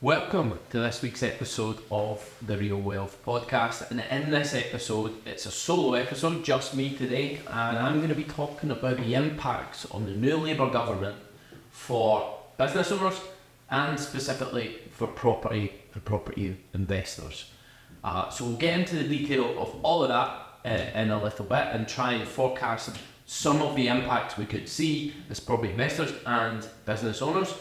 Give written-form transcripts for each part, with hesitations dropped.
Welcome to this week's episode of the Real Wealth Podcast, and in this episode it's a solo episode, just me today, and I'm going to be talking about the impacts on the new Labour government for business owners and specifically for property and property investors. So we'll get into the detail of all of that in a little bit and try and forecast some of the impacts we could see as property investors and business owners.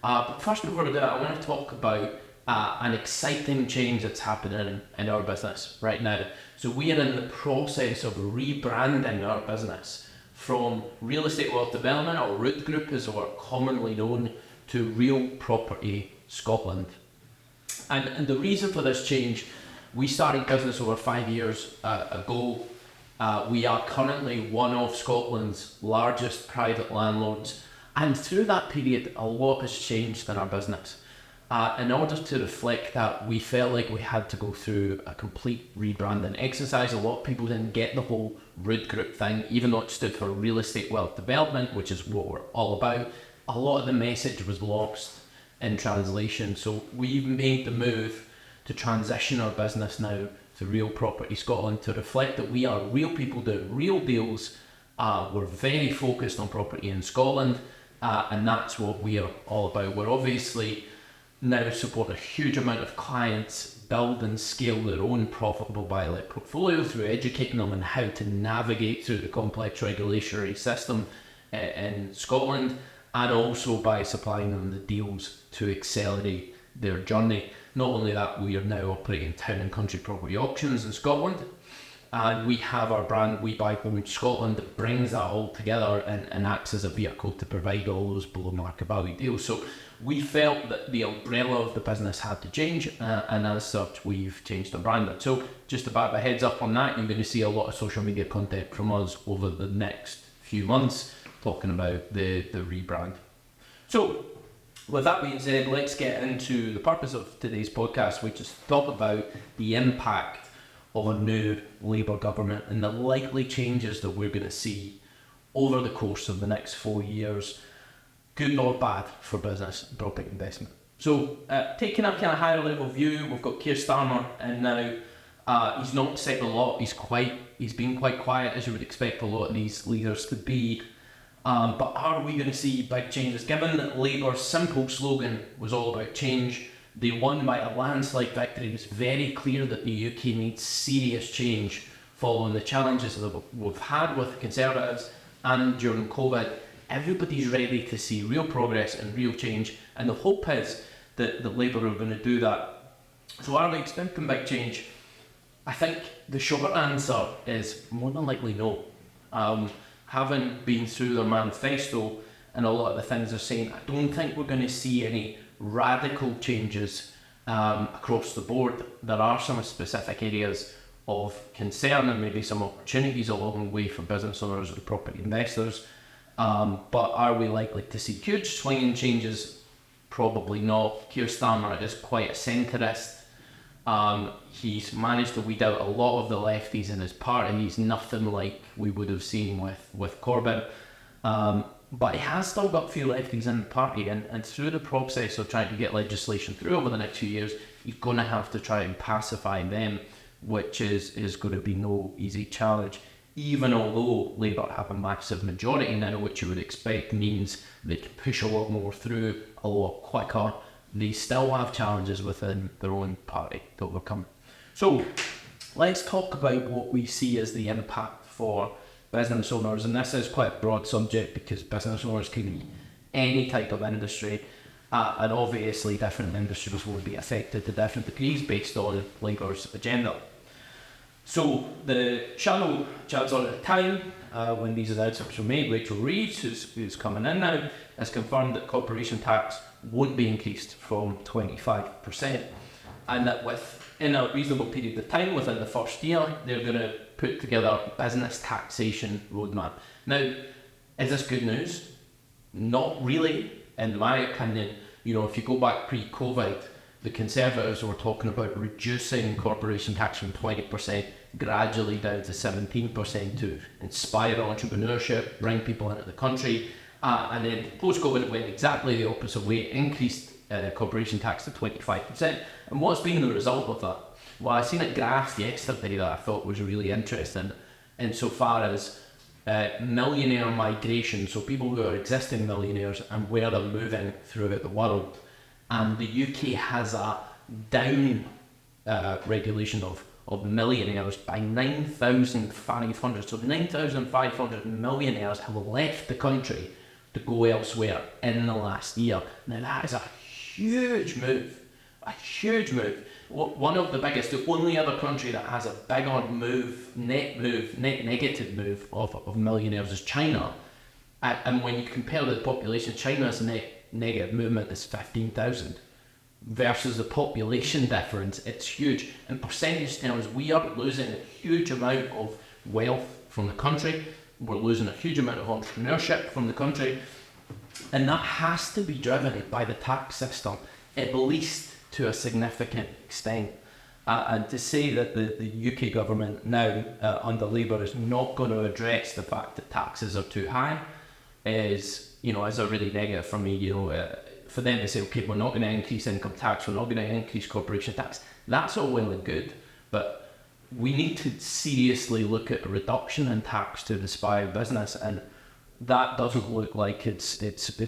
But first, before we do that, I want to talk about an exciting change that's happening in our business right now. So we are in the process of rebranding our business from Real Estate Wealth Development, or REWD Group as we're commonly known, to Real Property Scotland. And the reason for this change, we started business over 5 years ago. We are currently one of Scotland's largest private landlords. And through that period, a lot has changed in our business. In order to reflect that, we felt like we had to go through a complete rebranding exercise. A lot of people didn't get the whole REWD Group thing, even though it stood for Real Estate Wealth Development, which is what we're all about. A lot of the message was lost in translation. So we've made the move to transition our business now to Real Property Scotland to reflect that we are real people doing real deals. We're very focused on property in Scotland. And that's what we are all about. We're obviously now support a huge amount of clients build and scale their own profitable buy-to-let portfolio through educating them on how to navigate through the complex regulatory system in Scotland, and also by supplying them the deals to accelerate their journey. Not only that, we are now operating town and country property auctions in Scotland. And we have our brand, We Buy Home Scotland, that brings that all together and acts as a vehicle to provide all those below market value deals. So we felt that the umbrella of the business had to change, and as such, we've changed our brand. So just a bit of a heads up on that, you're going to see a lot of social media content from us over the next few months talking about the rebrand. So with that being said, let's get into the purpose of today's podcast, which is to talk about the impact of a new Labour government and the likely changes that we're going to see over the course of the next 4 years, good or bad, for business and property investment. So taking a kind of higher level view, we've got Keir Starmer, and now he's not said a lot. He's been quite quiet, as you would expect a lot of these leaders to be. But are we going to see big changes? Given that Labour's simple slogan was all about change, they won by a landslide victory. It was very clear that the UK needs serious change following the challenges that we've had with the Conservatives and during COVID. Everybody's ready to see real progress and real change, and the hope is that the Labour are going to do that. So are we expecting big change? I think the short answer is more than likely no. Having been through their manifesto and a lot of the things they're saying, I don't think we're going to see any radical changes across the board. There are some specific areas of concern and maybe some opportunities along the way for business owners and property investors. But are we likely to see huge swinging changes? Probably not. Keir Starmer is quite a centrist. He's managed to weed out a lot of the lefties in his party. He's nothing like we would have seen with Corbyn. But he has still got a few lefties in the party, and through the process of trying to get legislation through over the next few years, he's going to have to try and pacify them, which is going to be no easy challenge. Even although Labour have a massive majority now, which you would expect means they can push a lot more through a lot quicker, they still have challenges within their own party to overcome. So let's talk about what we see as the impact for business owners, and this is quite a broad subject because business owners can be any type of industry, and obviously different industries will be affected to different degrees based on Labour's agenda. So the channel chancellor at the time, when these announcements were made, Rachel Reeves, who's coming in now, has confirmed that corporation tax won't be increased from 25%, and that within a reasonable period of time, within the first year, they're going to put together a business taxation roadmap. Now, is this good news? Not really, in my opinion. You know, if you go back pre-COVID, the Conservatives were talking about reducing corporation tax from 20% gradually down to 17% to inspire entrepreneurship, bring people into the country. And then post-COVID it went exactly the opposite way. It increased corporation tax to 25%. And what's been the result of that? Well, I seen a graph yesterday that I thought was really interesting insofar as millionaire migration, so people who are existing millionaires and where they're moving throughout the world. And the UK has a down regulation of millionaires by 9,500. So 9,500 millionaires have left the country to go elsewhere in the last year. Now that is a huge move, a huge move. One of the biggest, the only other country that has a bigger net negative move of millionaires is China. And when you compare the population, China's net negative movement is 15,000 versus the population difference. It's huge. In percentage terms, we are losing a huge amount of wealth from the country. We're losing a huge amount of entrepreneurship from the country. And that has to be driven by the tax system, at least to a significant extent. And to say that the UK government now under Labour is not going to address the fact that taxes are too high is a really negative for me. For them to say, okay, we're not going to increase income tax, we're not going to increase corporation tax. That's all well and good, but we need to seriously look at a reduction in tax to inspire business, and that doesn't look like it's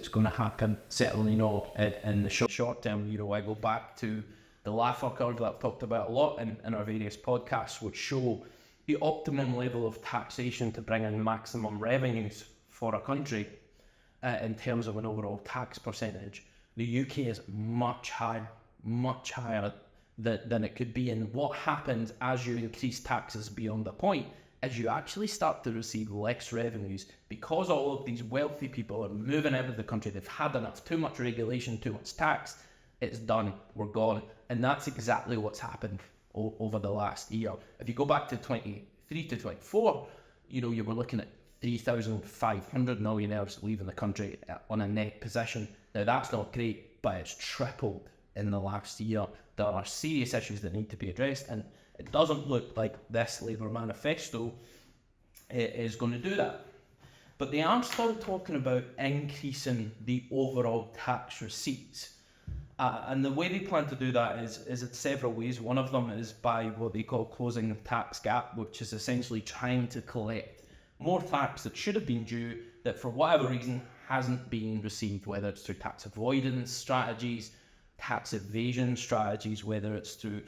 going to happen. Certainly not in the short term. I go back to the Laffer curve that I've talked about a lot in our various podcasts, which show the optimum level of taxation to bring in maximum revenues for a country in terms of an overall tax percentage. The UK is much higher than it could be. And what happens as you increase taxes beyond the point is you actually start to receive less revenues because all of these wealthy people are moving out of the country. They've had enough, too much regulation, too much tax. It's done, we're gone. And that's exactly what's happened over the last year. If you go back to 23 to 24, you were looking at 3,500 millionaires leaving the country on a net position. Now that's not great, but it's tripled in the last year. There are serious issues that need to be addressed, and it doesn't look like this Labour manifesto is going to do that. But they are still talking about increasing the overall tax receipts. And the way they plan to do that is in several ways. One of them is by what they call closing the tax gap, which is essentially trying to collect more tax that should have been due that for whatever reason hasn't been received, whether it's through tax avoidance strategies, tax evasion strategies, whether it's through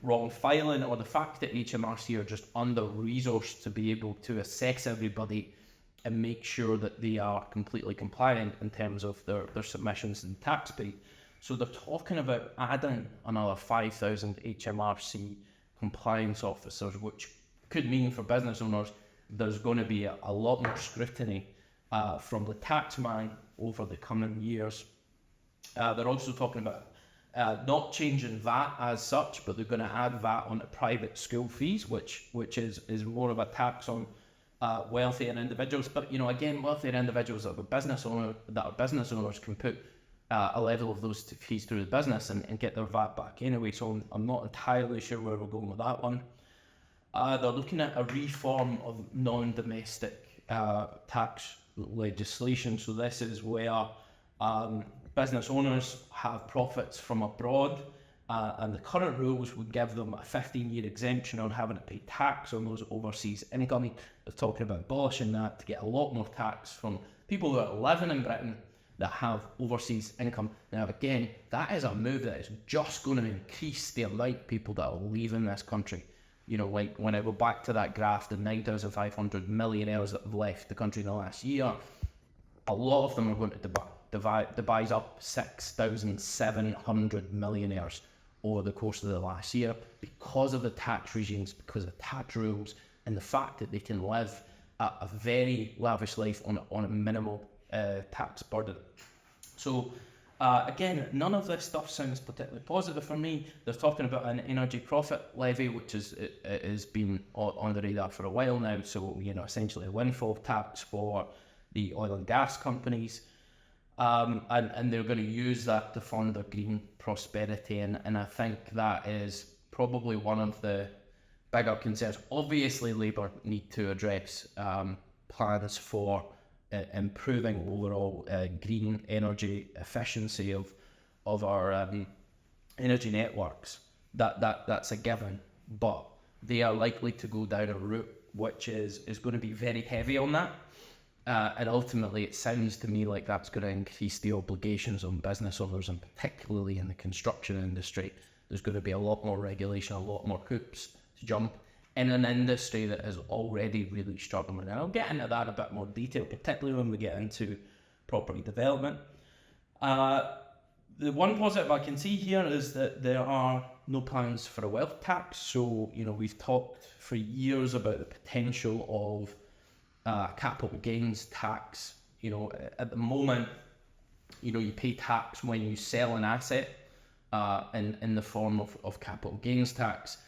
wrong filing, or the fact that HMRC are just under-resourced to be able to assess everybody and make sure that they are completely compliant in terms of their submissions and tax pay. So they're talking about adding another 5,000 HMRC compliance officers, which could mean for business owners there's going to be a lot more scrutiny from the taxman over the coming years. They're also talking about not changing VAT as such, but they're going to add VAT on private school fees, which is more of a tax on wealthier individuals. But again, wealthier individuals that are business owners can put a level of those fees through the business and get their VAT back anyway. So I'm not entirely sure where we're going with that one. They're looking at a reform of non-domestic tax legislation. So this is where business owners have profits from abroad, and the current rules would give them a 15-year exemption on having to pay tax on those overseas income. They're talking about abolishing that to get a lot more tax from people who are living in Britain that have overseas income. Now again, that is a move that is just going to increase the amount of people that are leaving this country. Like when I go back to that graph, the 9,500 millionaires that have left the country in the last year, a lot of them are going to devise up 6,700 millionaires over the course of the last year because of the tax regimes, because of tax rules, and the fact that they can live a very lavish life on a minimal tax burden. So again, none of this stuff sounds particularly positive for me. They're talking about an energy profit levy, which has been on the radar for a while now. So essentially a windfall tax for the oil and gas companies. And they're going to use that to fund their green prosperity, and I think that is probably one of the bigger concerns. Obviously, Labour need to address plans for improving overall green energy efficiency of of our energy networks, that's a given, but they are likely to go down a route which is going to be very heavy on that. And ultimately, it sounds to me like that's going to increase the obligations on business owners, and particularly in the construction industry. There's going to be a lot more regulation, a lot more hoops to jump in an industry that is already really struggling. And I'll get into that in a bit more detail, particularly when we get into property development. The one positive I can see here is that there are no plans for a wealth tax. So, we've talked for years about the potential of capital gains tax. At the moment, you pay tax when you sell an asset in the form of capital gains tax.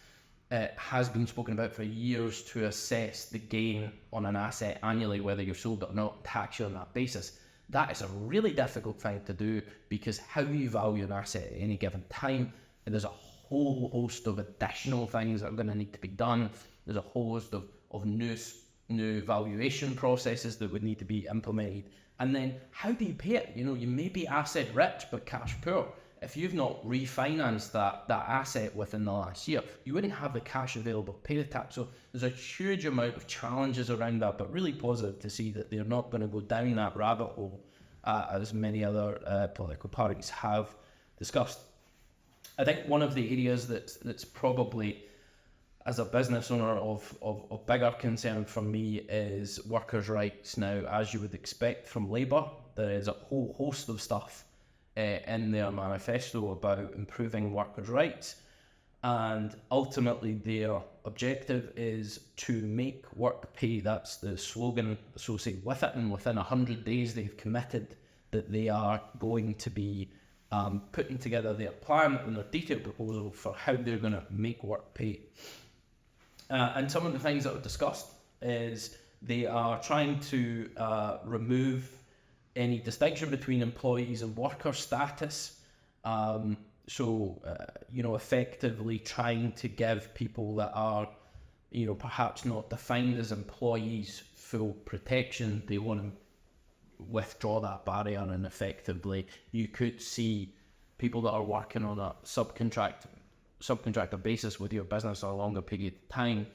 It has been spoken about for years to assess the gain on an asset annually, whether you've sold it or not, tax you on that basis. That is a really difficult thing to do, because how you value an asset at any given time, and there's a whole host of additional things that are going to need to be done. There's a whole host of new valuation processes that would need to be implemented. And then how do you pay it? You may be asset rich but cash poor. If you've not refinanced that asset within the last year, you wouldn't have the cash available to pay the tax. So there's a huge amount of challenges around that, but really positive to see that they're not going to go down that rabbit hole as many other political parties have discussed. I think one of the areas that's probably, as a business owner, of bigger concern for me is workers' rights. Now, as you would expect from Labour, there is a whole host of stuff in their manifesto about improving workers' rights, and ultimately their objective is to make work pay. That's the slogan associated with it, and within 100 days they've committed that they are going to be putting together their plan and their detailed proposal for how they're going to make work pay. And some of the things that are discussed is they are trying to remove any distinction between employees and worker status. Effectively trying to give people that are, perhaps not defined as employees full protection. They want to withdraw that barrier, and effectively you could see people that are working on a subcontractor basis with your business for a longer period of time.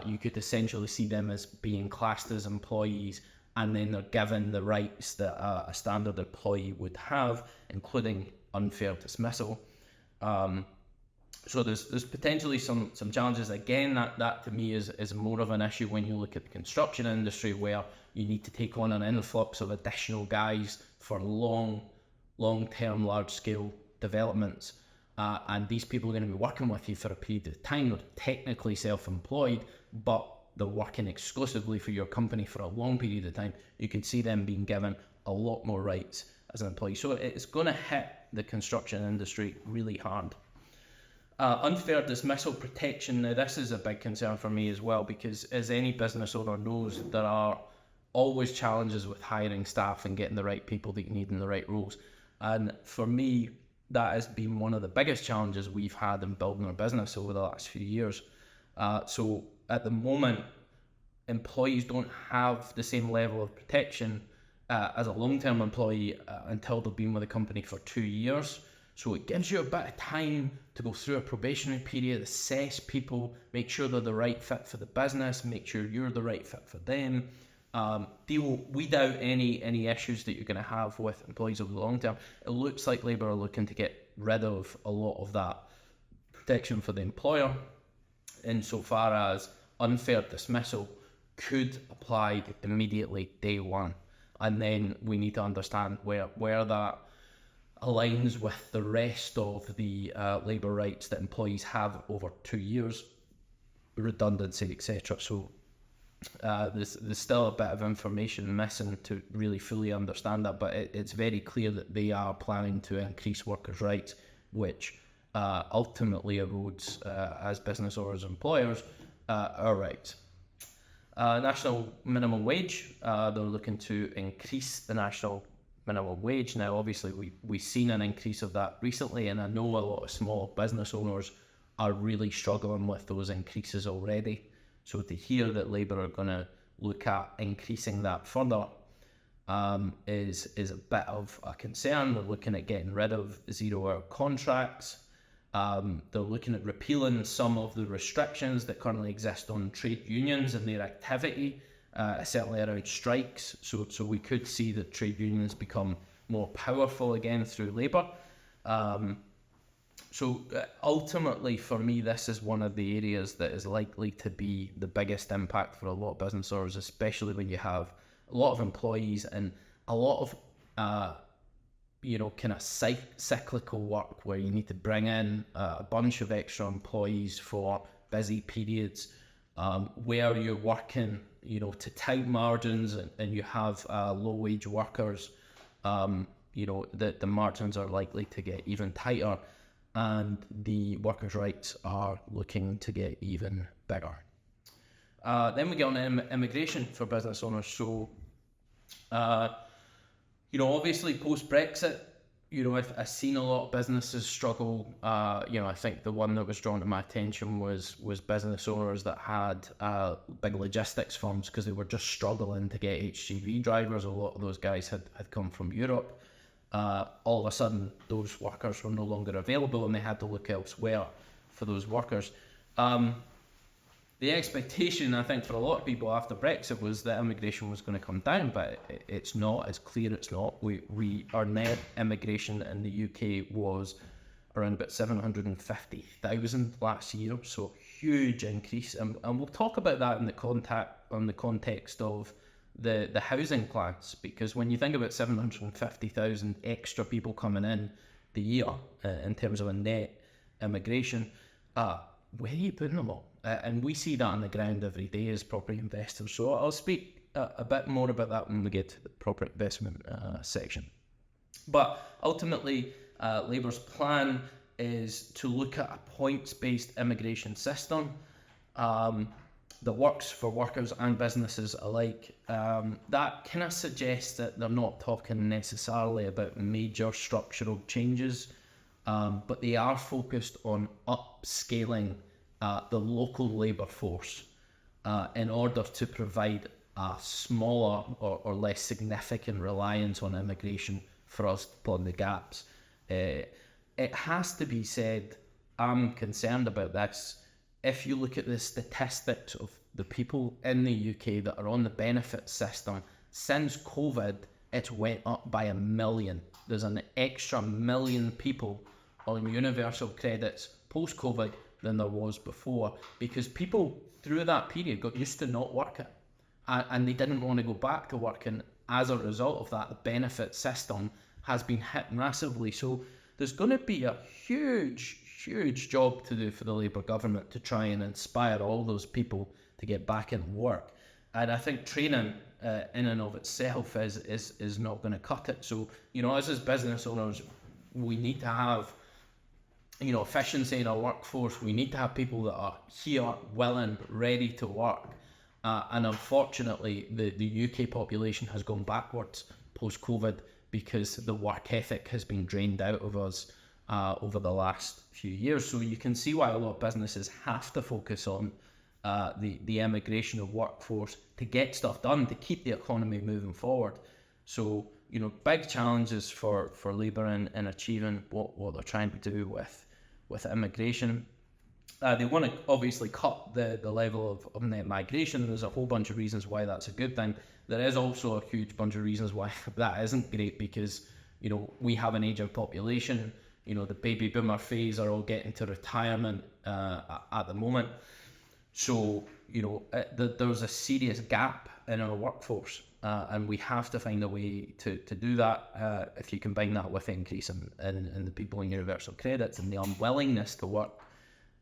You could essentially see them as being classed as employees, and then they're given the rights that a standard employee would have, including unfair dismissal. So there's potentially some challenges. Again, that to me is more of an issue when you look at the construction industry, where you need to take on an influx of additional guys for long-term, large-scale developments. And these people are going to be working with you for a period of time. They're technically self-employed, but they're working exclusively for your company for a long period of time. You can see them being given a lot more rights as an employee. So it's going to hit the construction industry really hard. Unfair dismissal protection. Now, this is a big concern for me as well, because as any business owner knows, there are always challenges with hiring staff and getting the right people that you need in the right roles. And for me, that has been one of the biggest challenges we've had in building our business over the last few years. So at the moment, employees don't have the same level of protection as a long-term employee until they've been with the company for 2 years. So it gives you a bit of time to go through a probationary period, assess people, make sure they're the right fit for the business, make sure you're the right fit for them, weed out any issues that you're going to have with employees over the long term. It looks like Labour are looking to get rid of a lot of that protection for the employer, insofar as unfair dismissal could apply immediately day one. And then we need to understand where that aligns with the rest of the labour rights that employees have over 2 years, redundancy, etc. So there's still a bit of information missing to really fully understand that, but it's very clear that they are planning to increase workers' rights, which ultimately erodes, as business owners and employers, our rights. National minimum wage, they're looking to increase the national minimum wage. Now, obviously, we've seen an increase of that recently, and I know a lot of small business owners are really struggling with those increases already. So to hear that Labour are going to look at increasing that further is a bit of a concern. They're looking at getting rid of 0-hour contracts. They're looking at repealing some of the restrictions that currently exist on trade unions and their activity, certainly around strikes. So we could see that trade unions become more powerful again through Labour. Ultimately, for me, this is one of the areas that is likely to be the biggest impact for a lot of business owners, especially when you have a lot of employees and a lot of kind of cyclical work where you need to bring in a bunch of extra employees for busy periods, where you're working, to tight margins, and you have low wage workers. The margins are likely to get even tighter, and the workers' rights are looking to get even bigger. Then we get on to immigration for business owners. So, obviously post-Brexit, I've seen a lot of businesses struggle. I think the one that was drawn to my attention was business owners that had big logistics firms, because they were just struggling to get HGV drivers. A lot of those guys had come from Europe. All of a sudden, those workers were no longer available, and they had to look elsewhere for those workers. The expectation, I think, for a lot of people after Brexit was that immigration was going to come down, but it's not. It's clear it's not. Our net immigration in the UK was around about 750,000 last year, so huge increase. And we'll talk about that in the context of the housing plans, because when you think about 750,000 extra people coming in the year in terms of a net immigration, where are you putting them all? And we see that on the ground every day as property investors. So I'll speak a bit more about that when we get to the property investment section. But ultimately, Labour's plan is to look at a points-based immigration system that works for workers and businesses alike. That kind of suggests that they're not talking necessarily about major structural changes, but they are focused on upscaling the local labour force in order to provide a smaller or less significant reliance on immigration for us to plug the gaps. It has to be said, I'm concerned about this. If you look at the statistics of the people in the UK that are on the benefit system, since COVID, it's went up by 1 million. There's an extra 1 million people on universal credits post-COVID than there was before, because people through that period got used to not working, and they didn't want to go back to working. As a result of that, the benefit system has been hit massively. So there's going to be a huge job to do for the Labour government to try and inspire all those people to get back in work. And I think training in and of itself is not going to cut it. So, as business owners, we need to have efficiency in our workforce. We need to have people that are here, willing, ready to work. And unfortunately, the UK population has gone backwards post-COVID because the work ethic has been drained out of us over the last few years. So you can see why a lot of businesses have to focus on the immigration of workforce to get stuff done, to keep the economy moving forward. So, big challenges for Labour in achieving what they're trying to do with immigration. They want to obviously cut the level of net migration. There's a whole bunch of reasons why that's a good thing. There is also a huge bunch of reasons why that isn't great, because we have an aging population. The baby boomer phase are all getting to retirement at the moment. So there's a serious gap in our workforce, and we have to find a way to do that. If you combine that with increase in the people in universal credits and the unwillingness to work,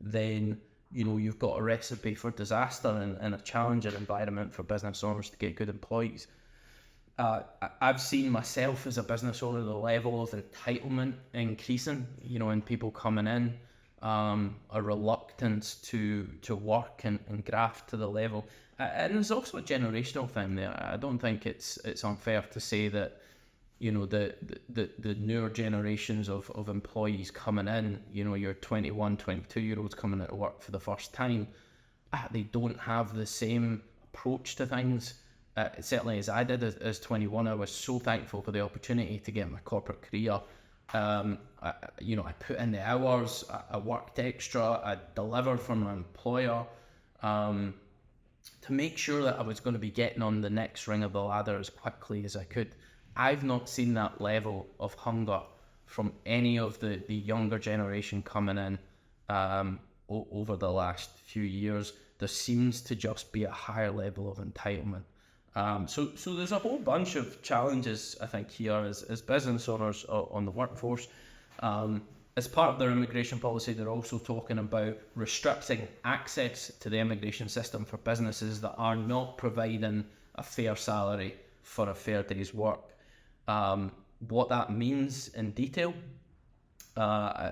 then you've got a recipe for disaster and a challenging environment for business owners to get good employees. I've seen myself as a business owner the level of entitlement increasing, in people coming in, a reluctance to work and graft to the level. And there's also a generational thing there. I don't think it's unfair to say that the newer generations of employees coming in, your 21, 22-year-olds coming into work for the first time, they don't have the same approach to things certainly as I did as 21, I was so thankful for the opportunity to get my corporate career. I put in the hours, I worked extra, I delivered for my employer to make sure that I was going to be getting on the next ring of the ladder as quickly as I could. I've not seen that level of hunger from any of the younger generation coming in over the last few years. There seems to just be a higher level of entitlement. So there's a whole bunch of challenges, I think, here as business owners on the workforce. As part of their immigration policy, they're also talking about restricting access to the immigration system for businesses that are not providing a fair salary for a fair day's work. What that means in detail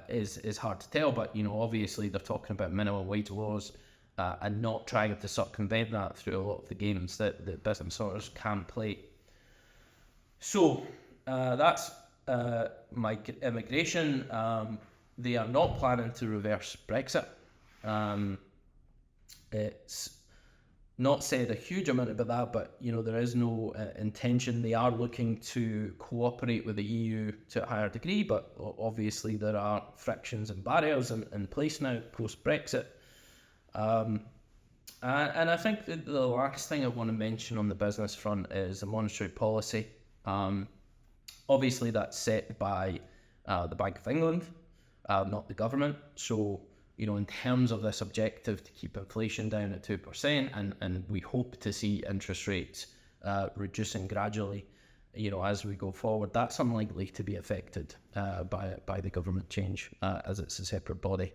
is hard to tell, but obviously they're talking about minimum wage laws and not trying to circumvent that through a lot of the games that business owners can play. So that's my immigration. They are not planning to reverse Brexit. It's not said a huge amount about that, but there is no intention. They are looking to cooperate with the EU to a higher degree, but obviously there are frictions and barriers in place now post-Brexit. And I think that the last thing I want to mention on the business front is the monetary policy. Obviously that's set by the Bank of England, not the government. So in terms of this objective to keep inflation down at 2%, and we hope to see interest rates reducing gradually, as we go forward, that's unlikely to be affected by the government change as it's a separate body.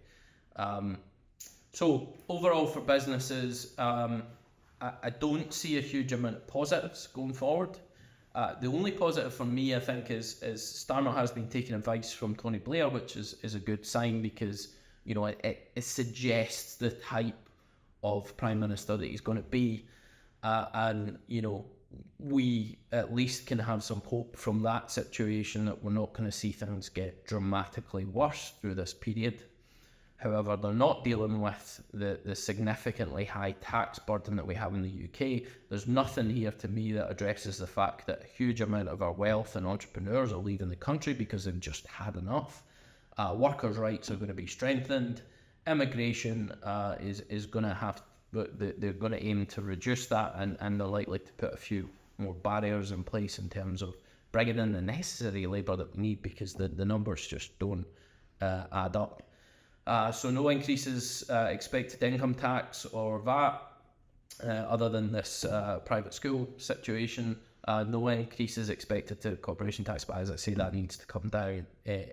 So overall for businesses, I don't see a huge amount of positives going forward. The only positive for me, I think, is Starmer has been taking advice from Tony Blair, which is a good sign because it suggests the type of Prime Minister that he's going to be, and we at least can have some hope from that situation that we're not going to see things get dramatically worse through this period. However, they're not dealing with the significantly high tax burden that we have in the UK. There's nothing here to me that addresses the fact that a huge amount of our wealth and entrepreneurs are leaving the country because they've just had enough. Workers' rights are going to be strengthened. Immigration is going to have, they're going to aim to reduce that, and they're likely to put a few more barriers in place in terms of bringing in the necessary labour that we need because the numbers just don't add up. So no increases expected income tax or VAT, other than this private school situation. No increases expected to corporation tax, but as I say, that needs to come down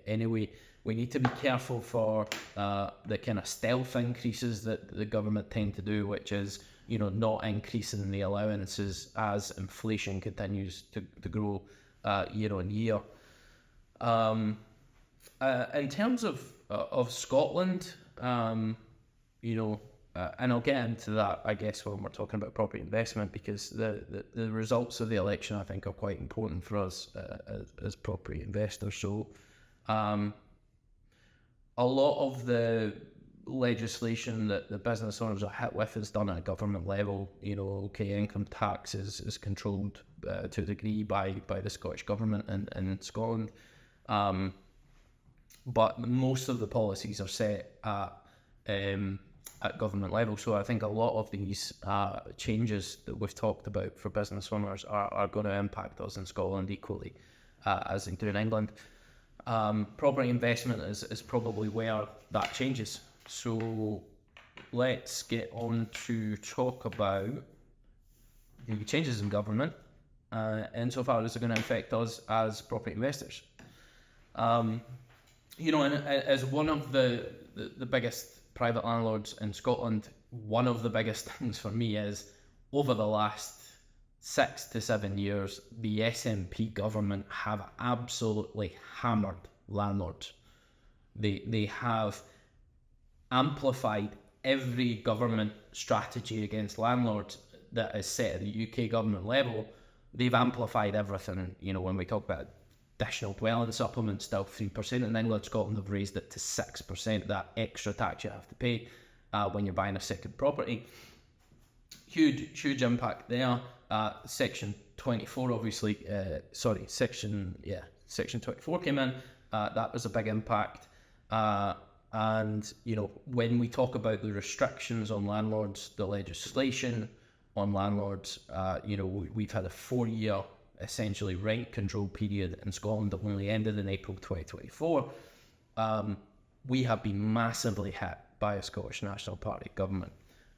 anyway. We need to be careful for the kind of stealth increases that the government tend to do, which is not increasing the allowances as inflation continues to grow year on year. In terms of Scotland, and I'll get into that, I guess, when we're talking about property investment, because the results of the election, I think, are quite important for us as property investors. So a lot of the legislation that the business owners are hit with is done at a government level. Income tax is controlled to a degree by the Scottish government and Scotland. But most of the policies are set at government level. So I think a lot of these changes that we've talked about for business owners are going to impact us in Scotland equally as they do in England. Property investment is probably where that changes. So let's get on to talk about the changes in government insofar as they're going to affect us as property investors. And as one of the biggest private landlords in Scotland, one of the biggest things for me is over the last 6 to 7 years, the SNP government have absolutely hammered landlords. They have amplified every government strategy against landlords that is set at the UK government level. They've amplified everything. When we talk about additional dwelling supplement, still 3% in England, Scotland have raised it to 6%, that extra tax you have to pay when you're buying a second property. huge impact there. Section 24, obviously, Section 24 came in. That was a big impact. And, when we talk about the restrictions on landlords, the legislation on landlords, we've had a 4-year, essentially, rent control period in Scotland that only ended in April 2024. We have been massively hit by a Scottish National Party government.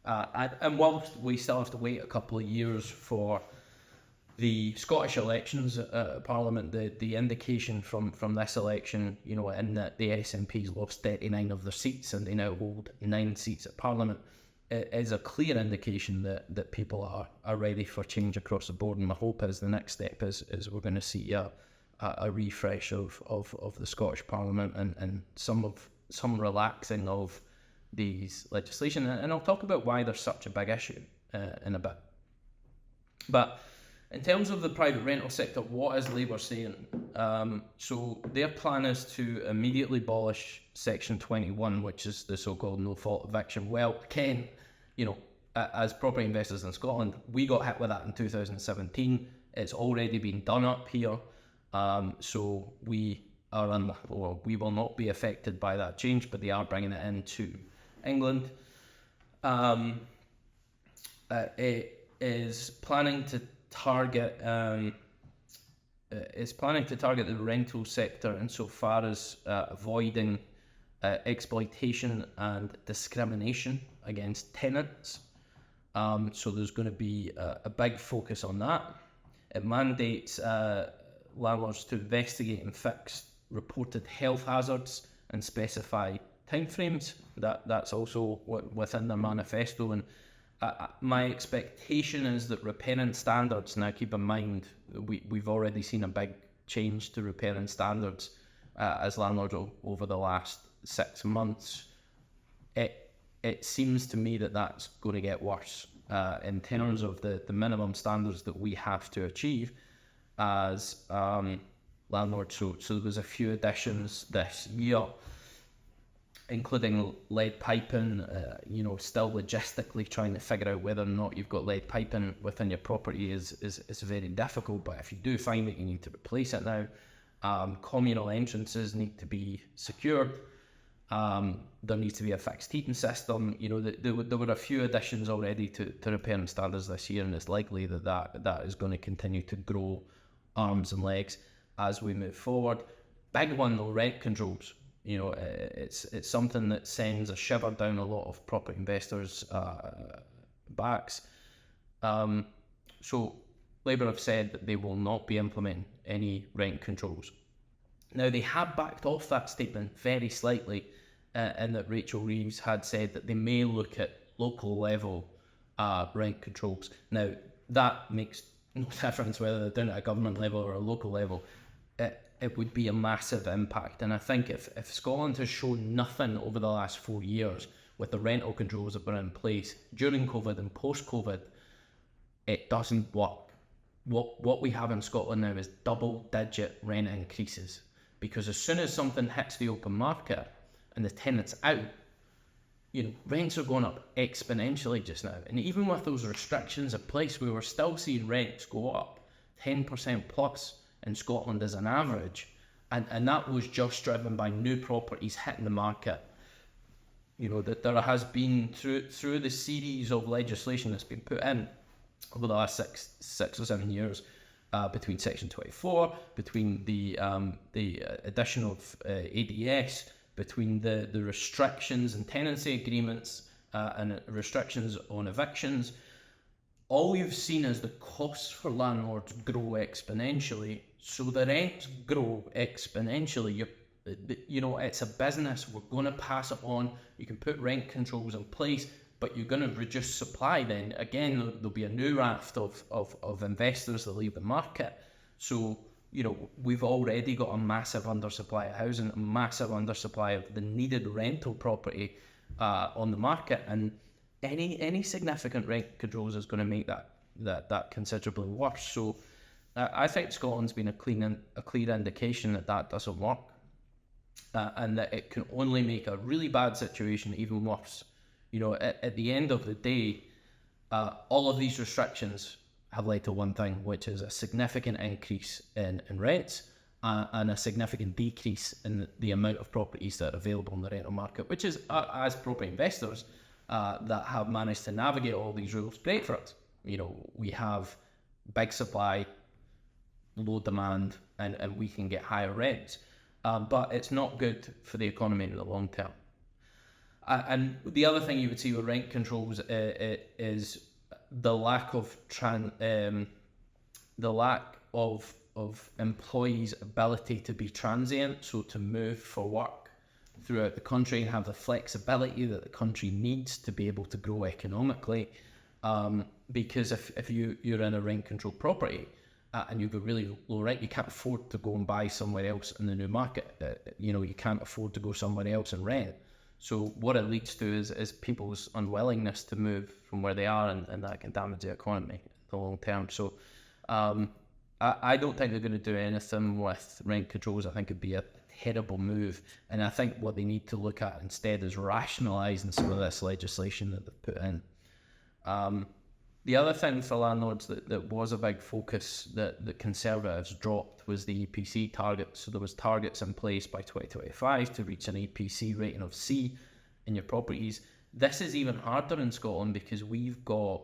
And whilst we still have to wait a couple of years for the Scottish elections Parliament, the indication from this election, in that the SNP's lost 39 of their seats and they now hold 9 seats at Parliament, it is a clear indication that people are ready for change across the board. And my hope is the next step is we're going to see a refresh of the Scottish Parliament and some relaxing of these legislation, and I'll talk about why there's such a big issue in a bit. But in terms of the private rental sector, what is Labour saying? So their plan is to immediately abolish Section 21, which is the so-called no-fault eviction. Well, again, as property investors in Scotland, we got hit with that in 2017. It's already been done up here, so we will not be affected by that change, but they are bringing it into England. It is planning to target the rental sector insofar as avoiding exploitation and discrimination against tenants. So there's going to be a big focus on that. It mandates landlords to investigate and fix reported health hazards and specify timeframes. That's also within their manifesto, and my expectation is that repairing standards, now keep in mind we've already seen a big change to repairing standards as landlords over the last 6 months. It seems to me that that's going to get worse in terms of the minimum standards that we have to achieve as landlords. So there was a few additions this year, including lead piping, still logistically trying to figure out whether or not you've got lead piping within your property is very difficult, but if you do find it, you need to replace it now. Communal entrances need to be secured. There needs to be a fixed heating system. There were a few additions already to repairing standards this year, and it's likely that is going to continue to grow arms and legs as we move forward. Big one though, rent controls. It's something that sends a shiver down a lot of property investors' backs. So Labour have said that they will not be implementing any rent controls. Now, they have backed off that statement very slightly, and that Rachel Reeves had said that they may look at local level rent controls. Now, that makes no difference whether they're doing it at a government level or a local level. It would be a massive impact, and I think if Scotland has shown nothing over the last 4 years with the rental controls that were in place during COVID and post-COVID, it doesn't work. What we have in Scotland now is double-digit rent increases, because as soon as something hits the open market and the tenant's out, rents are going up exponentially just now. And even with those restrictions in place, we were still seeing rents go up 10% plus in Scotland as an average, and that was just driven by new properties hitting the market. That there has been through the series of legislation that's been put in over the last six or 7 years, between Section 24, between the addition of ADS, between the restrictions and tenancy agreements and restrictions on evictions. All you've seen is the costs for landlords grow exponentially, so the rents grow exponentially. It's a business. We're going to pass it on. You can put rent controls in place, but you're going to reduce supply. Then again, there'll be a new raft of investors that leave the market. So we've already got a massive undersupply of housing, a massive undersupply of the needed rental property on the market, and any significant rent controls is going to make that considerably worse. So I think Scotland's been a clear indication that doesn't work, and that it can only make a really bad situation even worse. At the end of the day, All of these restrictions have led to one thing, which is a significant increase in rents and a significant decrease in the amount of properties that are available in the rental market, which is, as property investors that have managed to navigate all these rules, great for us. We have big supply, low demand, and we can get higher rents. But it's not good for the economy in the long term. And the other thing you would see with rent controls is the lack of employees' ability to be transient, so to move for work throughout the country and have the flexibility that the country needs to be able to grow economically. Because if you're in a rent control property and you've got really low rent, you can't afford to go and buy somewhere else in the new market. You can't afford to go somewhere else and rent. So what it leads to is people's unwillingness to move from where they are, and that can damage the economy in the long term. So I don't think they're going to do anything with rent controls. I think it'd be a terrible move. And I think what they need to look at instead is rationalising some of this legislation that they've put in. The other thing for landlords that was a big focus that the Conservatives dropped was the EPC targets. So there was targets in place by 2025 to reach an EPC rating of C in your properties. This is even harder in Scotland because we've got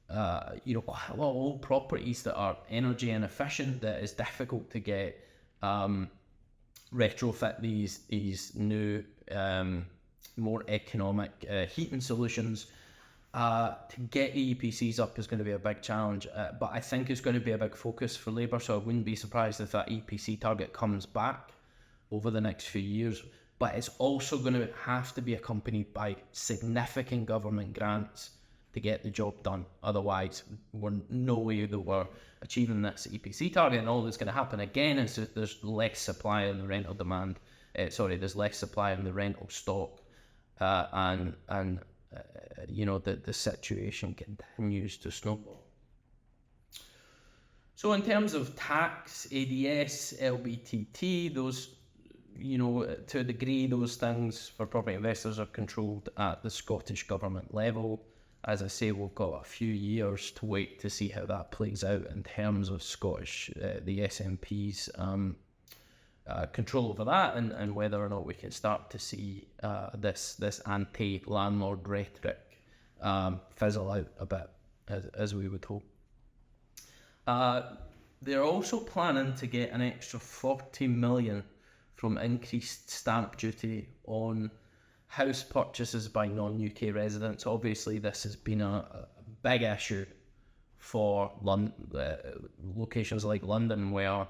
quite a lot of old properties that are energy inefficient, that is difficult to get retrofit these new more economic heating solutions. To get EPCs up is going to be a big challenge, but I think it's going to be a big focus for Labour, so I wouldn't be surprised if that EPC target comes back over the next few years. But it's also going to have to be accompanied by significant government grants to get the job done. Otherwise, we're no way that we're achieving this EPC target, and all that's going to happen again is that there's less supply in the rental demand. There's less supply in the rental stock, and the situation continues to snowball. So in terms of tax, ADS, LBTT, those, to a degree, those things for property investors are controlled at the Scottish Government level. As I say, we've got a few years to wait to see how that plays out in terms of the SNP's control over that, and whether or not we can start to see this anti-landlord rhetoric fizzle out a bit, as we would hope. They're also planning to get an extra 40 million from increased stamp duty on house purchases by non-UK residents. Obviously, this has been a big issue for locations like London, where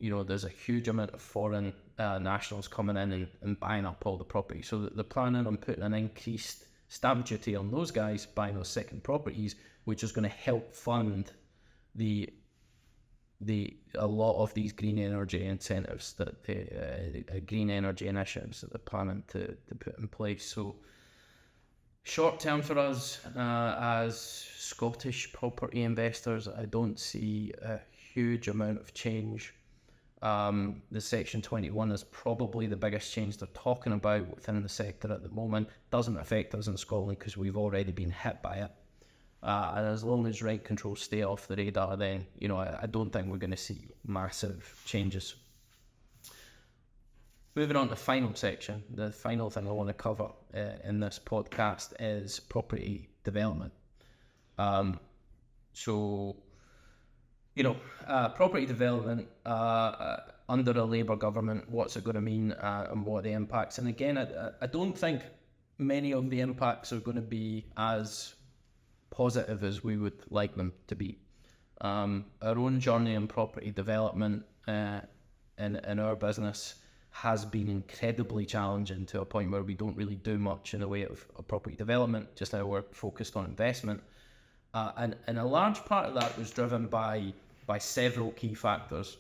there's a huge amount of foreign nationals coming in and buying up all the property. So they're planning on putting an increased stamp duty on those guys buying those second properties, which is going to help fund a lot of these green energy incentives green energy initiatives that they're planning to put in place. So short term for us as Scottish property investors, I don't see a huge amount of change. The Section 21 is probably the biggest change they're talking about within the sector at the moment. Doesn't affect us in Scotland because we've already been hit by it. And as long as rent controls stay off the radar, then I don't think we're going to see massive changes. Moving on to the final section, the final thing I want to cover in this podcast is property development. Property development under a Labour government, what's it going to mean and what are the impacts? And again, I don't think many of the impacts are going to be as positive as we would like them to be. Our own journey in property development in our business has been incredibly challenging, to a point where we don't really do much in the way of property development. Just now we're focused on investment. And a large part of that was driven by several key factors.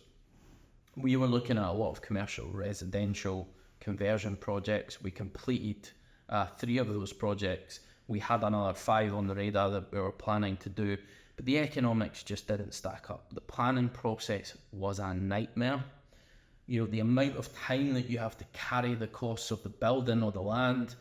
We were looking at a lot of commercial, residential conversion projects. We completed 3 of those projects. We had another 5 on the radar that we were planning to do, but the economics just didn't stack up. The planning process was a nightmare. The amount of time that you have to carry the costs of the building or the land,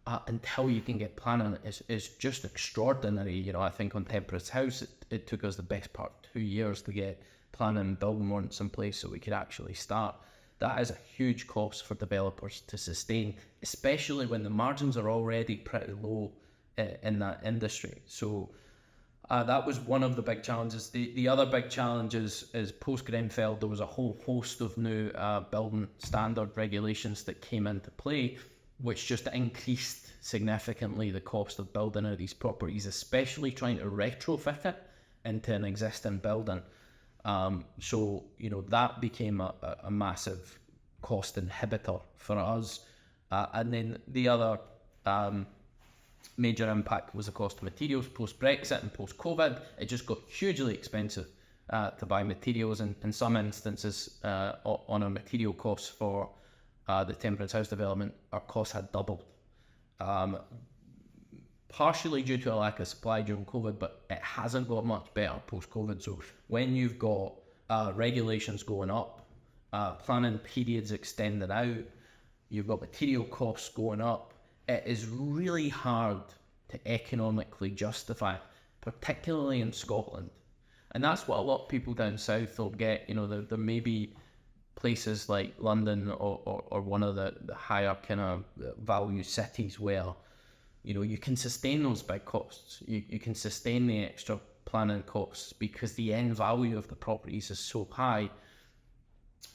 until you can get planning is just extraordinary. I think on Temperance House, it took us the best part of 2 years to get planning and building warrants in place so we could actually start. That is a huge cost for developers to sustain, especially when the margins are already pretty low in that industry. So that was one of the big challenges. The other big challenge is post-Grenfell, there was a whole host of new building standard regulations that came into play, which just increased significantly the cost of building out these properties, especially trying to retrofit it into an existing building. So that became a massive cost inhibitor for us. And then the other major impact was the cost of materials post-Brexit and post-COVID. It just got hugely expensive to buy materials, and in some instances on our material costs for the Temperance House development, our costs had doubled. Partially due to a lack of supply during COVID, but it hasn't got much better post-COVID. So when you've got regulations going up, planning periods extended out, you've got material costs going up, it is really hard to economically justify, particularly in Scotland. And that's what a lot of people down south will get. There may be places like London or one of the higher kind of value cities where you can sustain those big costs. You can sustain the extra planning costs because the end value of the properties is so high.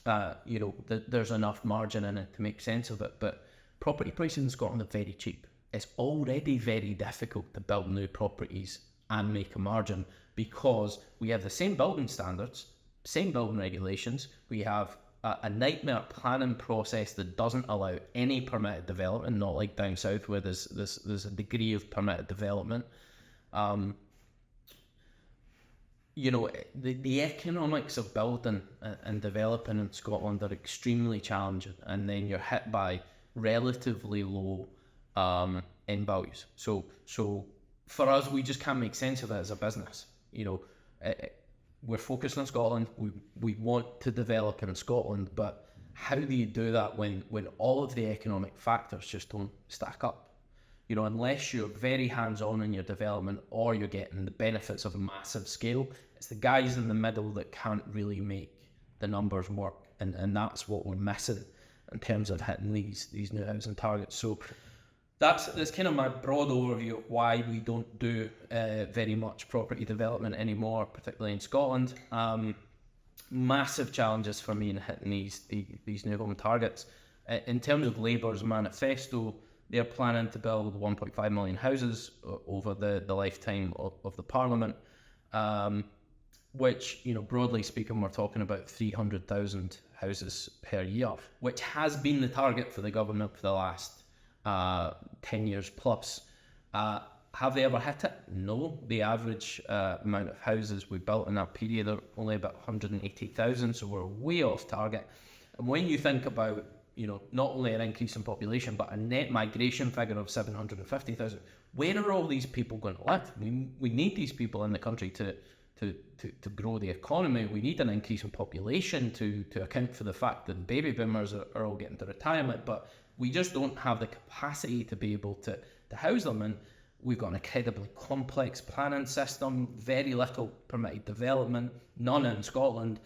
There's enough margin in it to make sense of it. But property pricing in Scotland are very cheap. It's already very difficult to build new properties and make a margin because we have the same building standards, same building regulations. We have a nightmare planning process that doesn't allow any permitted development, not like down south where there's a degree of permitted development. The economics of building and developing in Scotland are extremely challenging, and then you're hit by relatively low end values. So for us, we just can't make sense of it as a business. We're focused on Scotland. We want to develop in Scotland, but how do you do that when all of the economic factors just don't stack up? Unless you're very hands-on in your development or you're getting the benefits of a massive scale, it's the guys in the middle that can't really make the numbers work, and that's what we're missing in terms of hitting these new housing targets. So that's kind of my broad overview of why we don't do very much property development anymore, particularly in Scotland. Massive challenges for me in hitting these new home targets. In terms of Labour's manifesto, they're planning to build 1.5 million houses over the lifetime of the Parliament, which, broadly speaking, we're talking about 300,000 houses per year, which has been the target for the government for the last 10 years plus. Have they ever hit it? No. The average amount of houses we built in that period are only about 180,000, so we're way off target. And when you think about not only an increase in population, but a net migration figure of 750,000. Where are all these people going to live? We need these people in the country to grow the economy. We need an increase in population to account for the fact that baby boomers are all getting to retirement, but we just don't have the capacity to be able to house them. And we've got an incredibly complex planning system, very little permitted development, none in Scotland.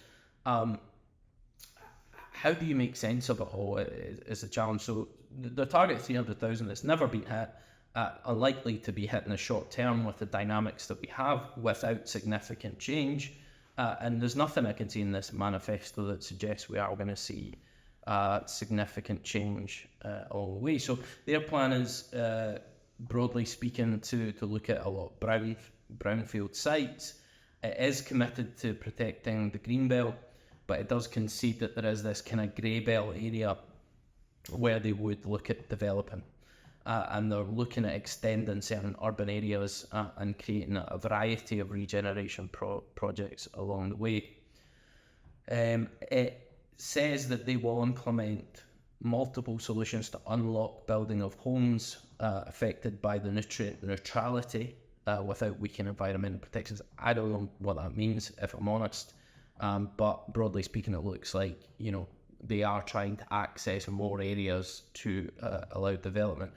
How do you make sense of it all is a challenge. So the target 300,000, it's never been hit, unlikely to be hit in the short term with the dynamics that we have without significant change. And there's nothing I can see in this manifesto that suggests we are going to see significant change along the way. So their plan is, broadly speaking, to look at a lot of brownfield sites. It is committed to protecting the Greenbelt, but it does concede that there is this kind of grey belt area where they would look at developing. And they're looking at extending certain urban areas and creating a variety of regeneration projects along the way. It says that they will implement multiple solutions to unlock building of homes affected by the nutrient neutrality without weakening environmental protections. I don't know what that means, if I'm honest. But broadly speaking, it looks like, they are trying to access more areas to allow development.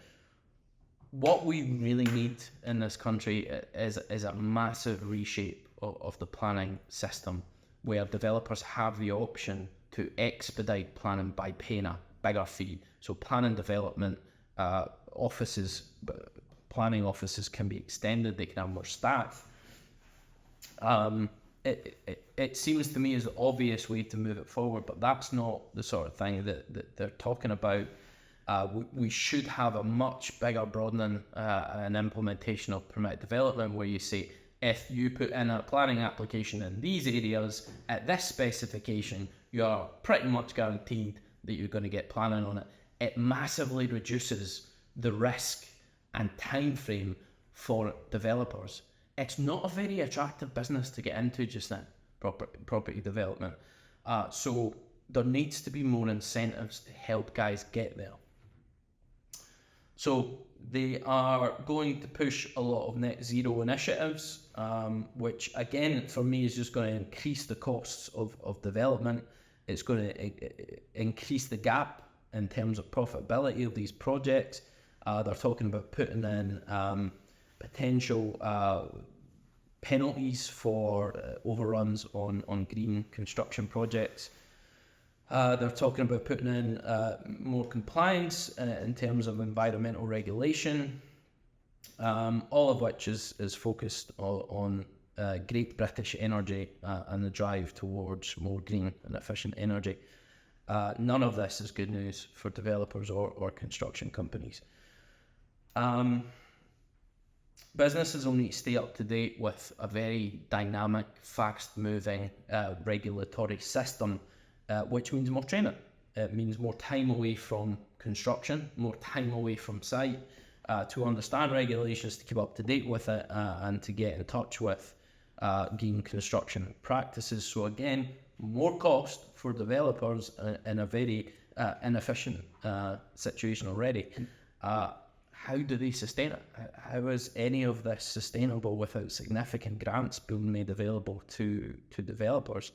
what we really need in this country is a massive reshape of the planning system, where developers have the option to expedite planning by paying a bigger fee. So planning development planning offices can be extended, they can have more staff. It seems to me as the obvious way to move it forward, but that's not the sort of thing that they're talking about. We should have a much bigger broadening and implementation of permit development, where you say, if you put in a planning application in these areas at this specification, you are pretty much guaranteed that you're going to get planning on it. It massively reduces the risk and time frame for developers. It's not a very attractive business to get into just now, property development. So there needs to be more incentives to help guys get there. So they are going to push a lot of net zero initiatives, which again, for me, is just going to increase the costs of development. It's going to increase the gap in terms of profitability of these projects. They're talking about putting in potential penalties for overruns on green construction projects. They're talking about putting in more compliance in terms of environmental regulation, all of which is focused on Great British Energy and the drive towards more green and efficient energy. None of this is good news for developers or construction companies. Businesses will need to stay up to date with a very dynamic, fast-moving regulatory system, which means more training. It means more time away from construction, more time away from site, to understand regulations, to keep up to date with it, and to get in touch with green construction practices. So again, more cost for developers in a very inefficient situation already. How do they sustain it? How is any of this sustainable without significant grants being made available to developers?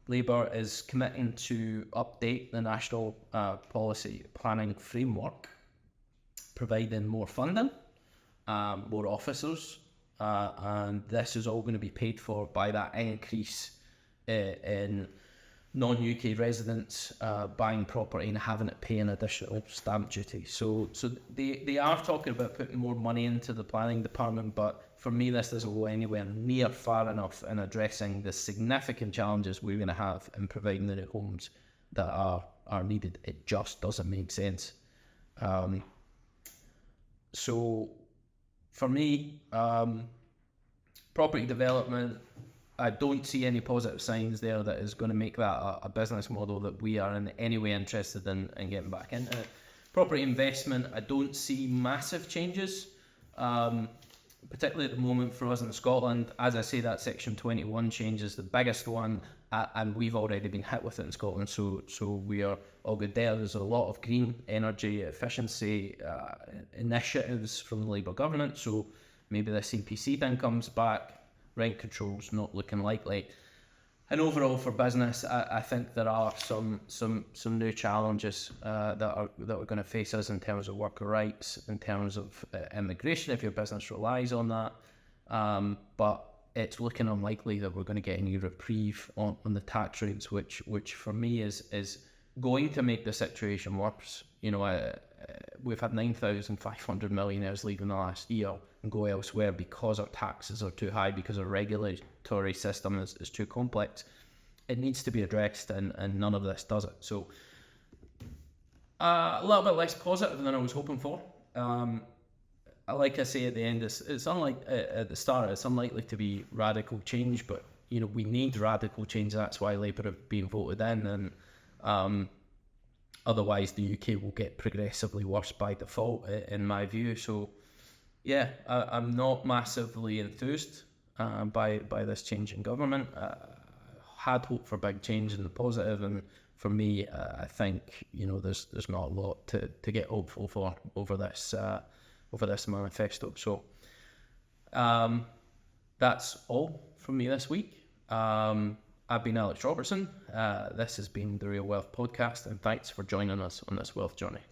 Labour is committing to update the national policy planning framework, providing more funding, more officers, and this is all going to be paid for by that increase in non-UK residents buying property and having to pay an additional stamp duty. So they are talking about putting more money into the planning department, but for me this doesn't go anywhere near far enough in addressing the significant challenges we're going to have in providing the new homes that are needed. It just doesn't make sense. So for me, property development, I don't see any positive signs there that is going to make that a business model that we are in any way interested in getting back into. Property investment, I don't see massive changes, particularly at the moment for us in Scotland. As I say, that Section 21 change is the biggest one, and we've already been hit with it in Scotland, so we are all good there. There's a lot of green energy efficiency initiatives from the Labour government, so maybe the CPC thing comes back. Rent control's not looking likely. And overall for business, I think there are some new challenges that are going to face us in terms of worker rights, in terms of immigration, if your business relies on that. But it's looking unlikely that we're going to get any reprieve on the tax rates, which for me is going to make the situation worse. You know, we've had 9,500 millionaires leave in the last year and go elsewhere because our taxes are too high, because our regulatory system is too complex. It needs to be addressed, and none of this does it. So a little bit less positive than I was hoping for. Like I say at the end, it's at the start, it's unlikely to be radical change, but you know, we need radical change. That's why Labour have been voted in, and otherwise the UK will get progressively worse by default, in my view. So yeah, I'm not massively enthused by this change in government. Had hoped for big change in the positive, and for me, I think, you know, there's not a lot to get hopeful for over this manifesto. So that's all from me this week. I've been Alex Robertson. This has been the Real Wealth Podcast, and thanks for joining us on this wealth journey.